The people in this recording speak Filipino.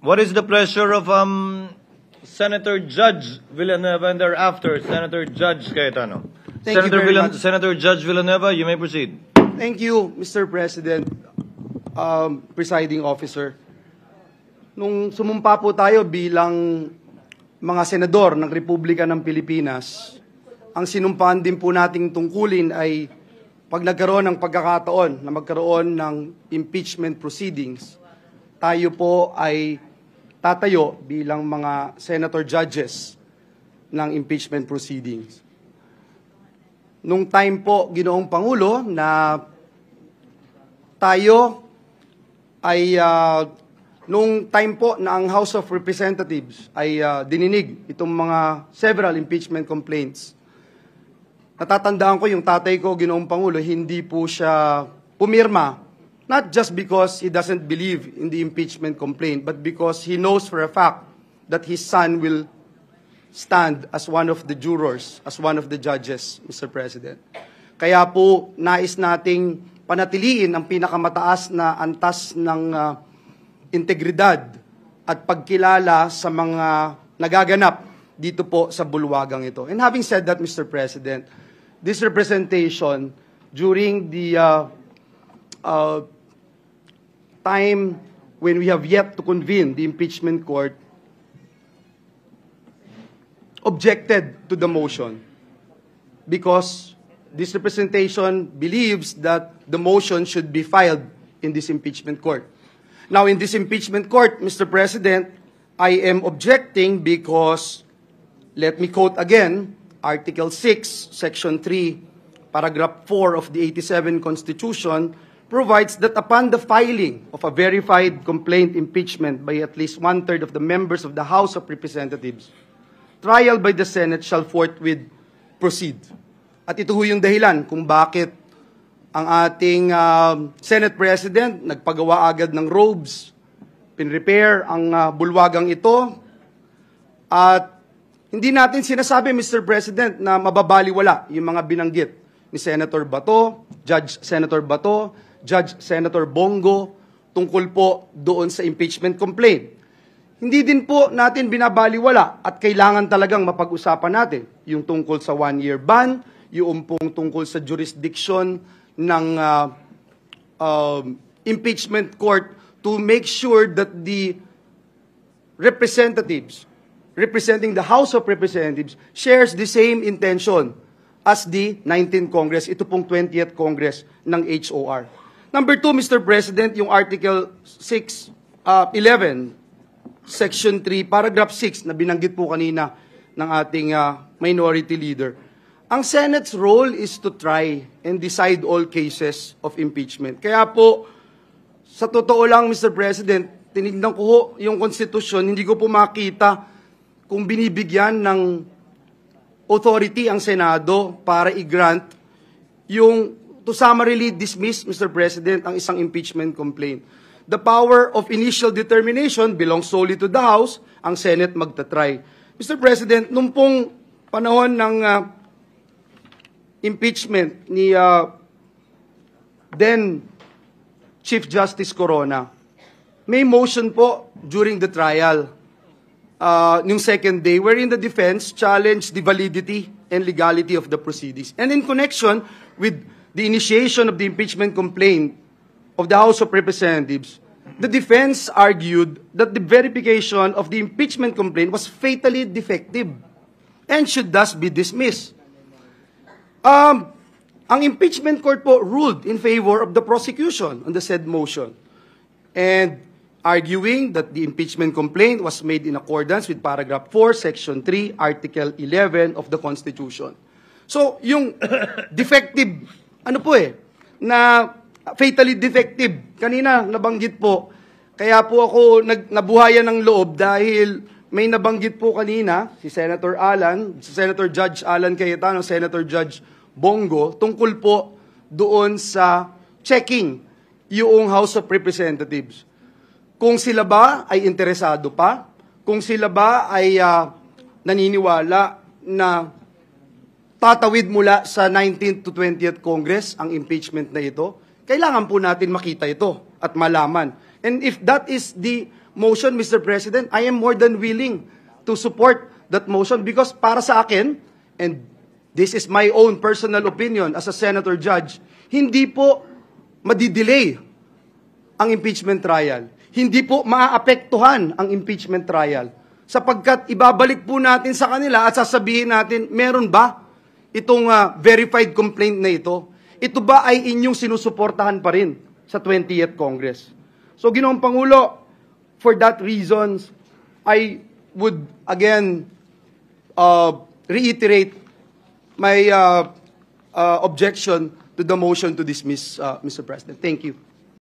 What is the pleasure of Senator Judge Villanueva and thereafter Senator Judge Cayetano? Thank you very much. Senator Judge Villanueva, you may proceed. Thank you, Mr. President, Presiding Officer. Nung sumumpa po tayo bilang mga senador ng Republika ng Pilipinas, ang sinumpaan din po nating tungkulin ay pag nagkaroon ng pagkakataon na magkaroon ng impeachment proceedings, tayo po ay tatayo bilang mga senator judges ng impeachment proceedings. Nung time po, Ginoong Pangulo, na tayo ay nung time po na ang House of Representatives ay dininig itong mga several impeachment complaints, natatandaan ko yung tatay ko, Ginoong Pangulo, hindi po siya pumirma, not just because he doesn't believe in the impeachment complaint, but because he knows for a fact that his son will stand as one of the jurors, as one of the judges, Mr. President. Kaya po, nais nating panatiliin ang pinakamataas na antas ng integridad at pagkilala sa mga nagaganap dito po sa bulwagang ito. And having said that, Mr. President, this representation during the time when we have yet to convene the impeachment court objected to the motion because this representation believes that the motion should be filed in this impeachment court. Now, in this impeachment court, Mr. President, I am objecting because, let me quote again, Article 6, Section 3, Paragraph 4 of the 87 Constitution provides that upon the filing of a verified complaint impeachment by at least one-third of the members of the House of Representatives, trial by the Senate shall forthwith proceed. At ito ho yung dahilan kung bakit ang ating Senate President nagpagawa agad ng robes, pinrepair ang bulwagang ito, at hindi natin sinasabi, Mr. President, na mababaliwala yung mga binanggit ni Senator Bato, Judge Senator Bato, Judge Senator Bongo, tungkol po doon sa impeachment complaint. Hindi din po natin binabaliwala at kailangan talagang mapag-usapan natin yung tungkol sa one-year ban, yung pong tungkol sa jurisdiction ng impeachment court to make sure that the representatives representing the House of Representatives shares the same intention as the 19th Congress, ito pong 20th Congress ng HOR. Number 2, Mr. President, yung Article 11, Section 3, Paragraph 6 na binanggit po kanina ng ating minority leader. Ang Senate's role is to try and decide all cases of impeachment. Kaya po, sa totoo lang, Mr. President, tinignan ko ho yung Constitution, hindi ko po makita kung binibigyan ng authority ang Senado para i-grant yung to summarily dismiss, Mr. President, ang isang impeachment complaint. The power of initial determination belongs solely to the House, ang Senate magta-try. Mr. President, nung pong panahon ng impeachment ni then Chief Justice Corona, may motion po during the trial, yung second day, wherein the defense challenged the validity and legality of the proceedings. And in connection with the initiation of the impeachment complaint of the House of Representatives, the defense argued that the verification of the impeachment complaint was fatally defective and should thus be dismissed. Ang impeachment court po ruled in favor of the prosecution on the said motion, and arguing that the impeachment complaint was made in accordance with Paragraph 4, Section 3, Article 11 of the Constitution. So, yung defective, na fatally defective, kanina nabanggit po, kaya po ako nabuhayan ng loob dahil may nabanggit po kanina si Senator Alan, si Senator Judge Alan Cayetano, Senator Judge Bongo, tungkol po doon sa checking yung House of Representatives. Kung sila ba ay interesado pa, kung sila ba ay naniniwala na tatawid mula sa 19th to 20th Congress ang impeachment na ito, kailangan po natin makita ito at malaman. And if that is the motion, Mr. President, I am more than willing to support that motion because para sa akin, and this is my own personal opinion as a senator judge, hindi po madidelay ang impeachment trial. Hindi po maaapektuhan ang impeachment trial. Sapagkat ibabalik po natin sa kanila at sasabihin natin, meron ba itong verified complaint na ito? Ito ba ay inyong sinusuportahan pa rin sa 20th Congress? So, Ginoong Pangulo, for that reasons, I would again reiterate my objection to the motion to dismiss, Mr. President. Thank you.